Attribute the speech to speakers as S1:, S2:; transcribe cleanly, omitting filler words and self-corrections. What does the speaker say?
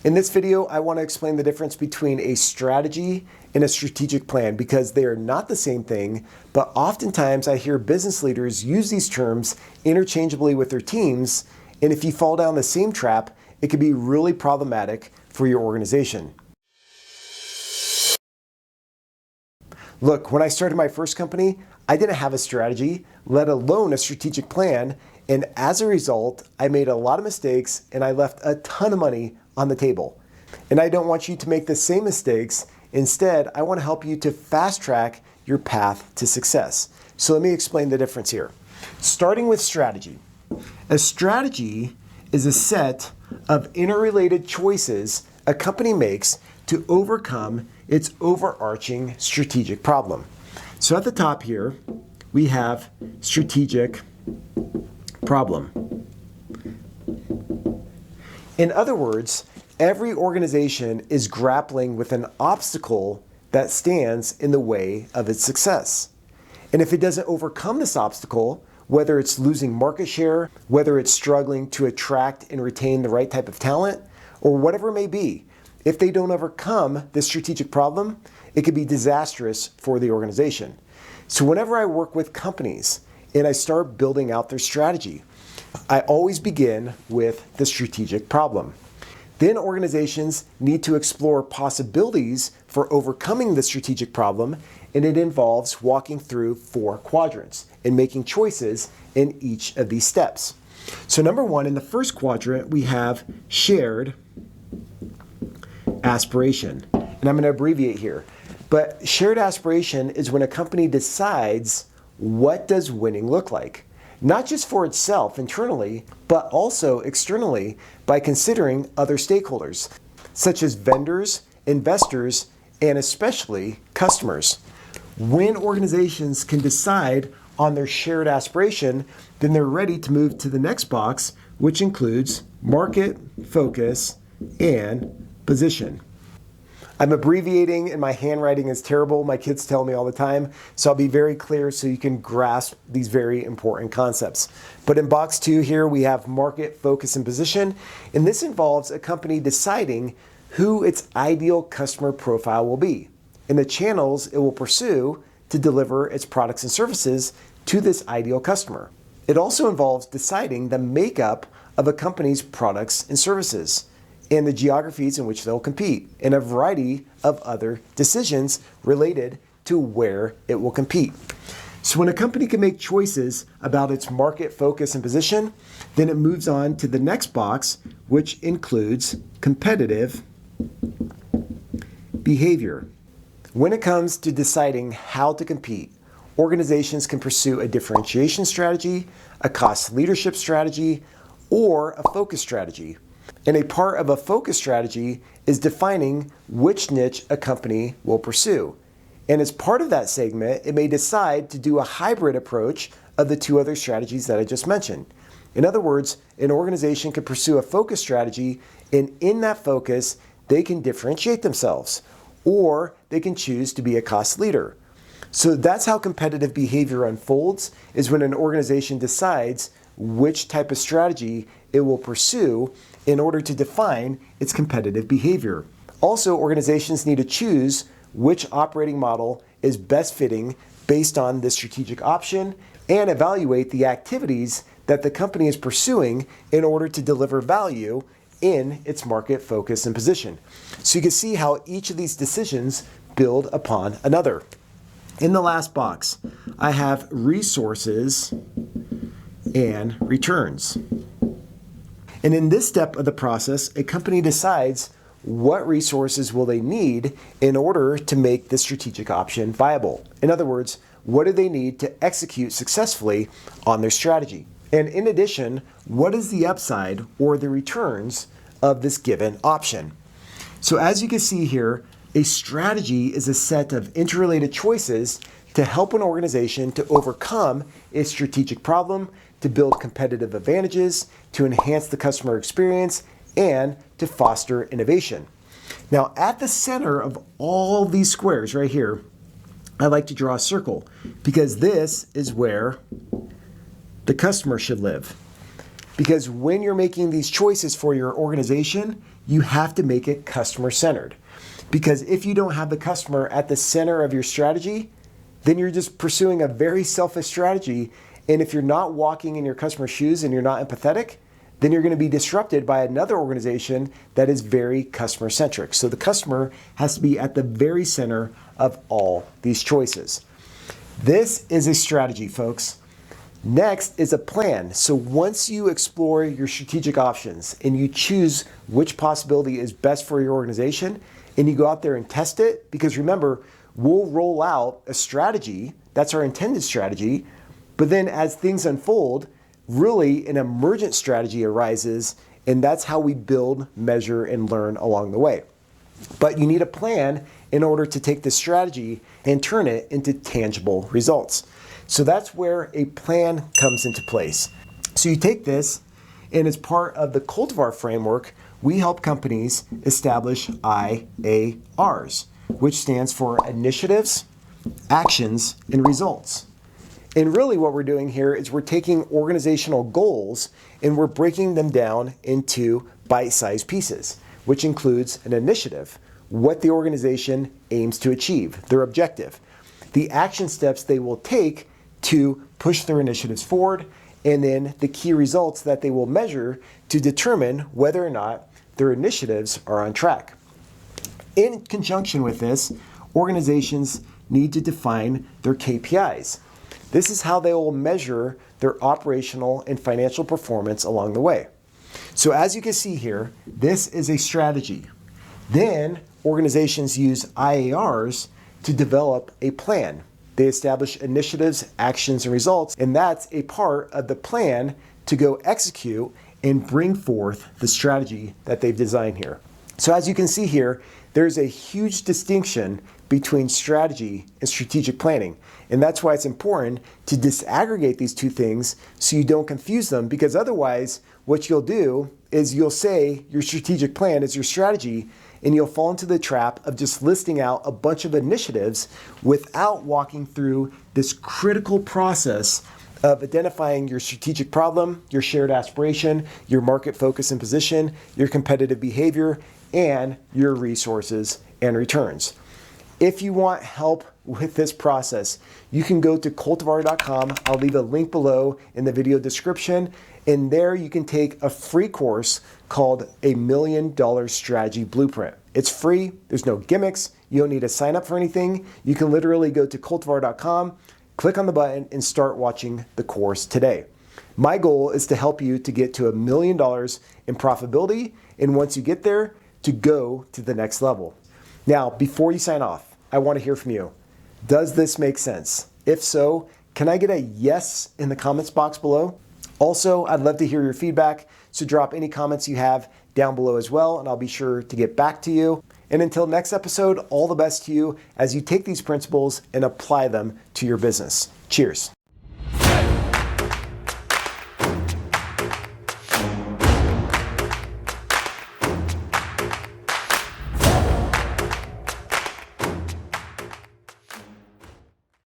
S1: In this video, I want to explain the difference between a strategy and a strategic plan because they are not the same thing, but oftentimes I hear business leaders use these terms interchangeably with their teams, and if you fall down the same trap, it can be really problematic for your organization. Look, when I started my first company, I didn't have a strategy, let alone a strategic plan, and as a result, I made a lot of mistakes and I left a ton of money on the table. And I don't want you to make the same mistakes. Instead, I want to help you to fast track your path to success. So let me explain the difference here. Starting with strategy. A strategy is a set of interrelated choices a company makes to overcome its overarching strategic problem. So at the top here, we have strategic problem. In other words, every organization is grappling with an obstacle that stands in the way of its success. And if it doesn't overcome this obstacle, whether it's losing market share, whether it's struggling to attract and retain the right type of talent, or whatever it may be, if they don't overcome this strategic problem, it could be disastrous for the organization. So whenever I work with companies and I start building out their strategy, I always begin with the strategic problem. Then organizations need to explore possibilities for overcoming the strategic problem, and it involves walking through 4 quadrants and making choices in each of these steps. So number 1, in the first quadrant, we have shared aspiration. And I'm going to abbreviate here. But shared aspiration is when a company decides what does winning look like. Not just for itself internally, but also externally by considering other stakeholders, such as vendors, investors, and especially customers. When organizations can decide on their shared aspiration, then they're ready to move to the next box, which includes market, focus, and position. I'm abbreviating and my handwriting is terrible. My kids tell me all the time, so I'll be very clear so you can grasp these very important concepts. But in box 2 here, we have market, focus, and position. And this involves a company deciding who its ideal customer profile will be and the channels it will pursue to deliver its products and services to this ideal customer. It also involves deciding the makeup of a company's products and services and the geographies in which they'll compete, and a variety of other decisions related to where it will compete. So when a company can make choices about its market, focus, and position, then it moves on to the next box, which includes competitive behavior. When it comes to deciding how to compete, organizations can pursue a differentiation strategy, a cost leadership strategy, or a focus strategy. And a part of a focus strategy is defining which niche a company will pursue. And as part of that segment, it may decide to do a hybrid approach of the 2 other strategies that I just mentioned. In other words, an organization can pursue a focus strategy, and in that focus, they can differentiate themselves, or they can choose to be a cost leader. So that's how competitive behavior unfolds, is when an organization decides which type of strategy it will pursue in order to define its competitive behavior. Also, organizations need to choose which operating model is best fitting based on the strategic option and evaluate the activities that the company is pursuing in order to deliver value in its market, focus, and position. So you can see how each of these decisions build upon another. In the last box, I have resources and returns. And in this step of the process, a company decides what resources will they need in order to make the strategic option viable. In other words, what do they need to execute successfully on their strategy? And in addition, what is the upside or the returns of this given option? So as you can see here, a strategy is a set of interrelated choices to help an organization to overcome its strategic problem, to build competitive advantages, to enhance the customer experience, and to foster innovation. Now, at the center of all these squares right here, I like to draw a circle because this is where the customer should live. Because when you're making these choices for your organization, you have to make it customer-centered. Because if you don't have the customer at the center of your strategy, then you're just pursuing a very selfish strategy. And if you're not walking in your customer's shoes and you're not empathetic, then you're going to be disrupted by another organization that is very customer-centric. So the customer has to be at the very center of all these choices. This is a strategy, folks. Next is a plan. So once you explore your strategic options and you choose which possibility is best for your organization, and you go out there and test it, because remember, we'll roll out a strategy, that's our intended strategy, but then as things unfold, really an emergent strategy arises, and that's how we build, measure, and learn along the way. But you need a plan in order to take this strategy and turn it into tangible results. So that's where a plan comes into place. So you take this, and as part of the Coltivar framework, we help companies establish IARS, which stands for Initiatives, Actions, and Results. And really what we're doing here is we're taking organizational goals and we're breaking them down into bite-sized pieces, which includes an initiative, what the organization aims to achieve, their objective, the action steps they will take to push their initiatives forward, and then the key results that they will measure to determine whether or not their initiatives are on track. In conjunction with this, organizations need to define their KPIs. This is how they will measure their operational and financial performance along the way. So as you can see here, this is a strategy. Then organizations use IARs to develop a plan. They establish initiatives, actions, and results, and that's a part of the plan to go execute and bring forth the strategy that they've designed here. So as you can see here, there's a huge distinction between strategy and strategic planning. And that's why it's important to disaggregate these two things so you don't confuse them, because otherwise what you'll do is you'll say your strategic plan is your strategy, and you'll fall into the trap of just listing out a bunch of initiatives without walking through this critical process of identifying your strategic problem, your shared aspiration, your market focus and position, your competitive behavior, and your resources and returns. If you want help with this process, you can go to Coltivar.com. I'll leave a link below in the video description. And there you can take a free course called $1 Million Strategy Blueprint. It's free. There's no gimmicks. You don't need to sign up for anything. You can literally go to Coltivar.com, click on the button, and start watching the course today. My goal is to help you to get to $1 million in profitability, and once you get there, to go to the next level. Now, before you sign off, I want to hear from you. Does this make sense? If so, can I get a yes in the comments box below? Also, I'd love to hear your feedback, so drop any comments you have down below as well, and I'll be sure to get back to you. And until next episode, all the best to you as you take these principles and apply them to your business. Cheers.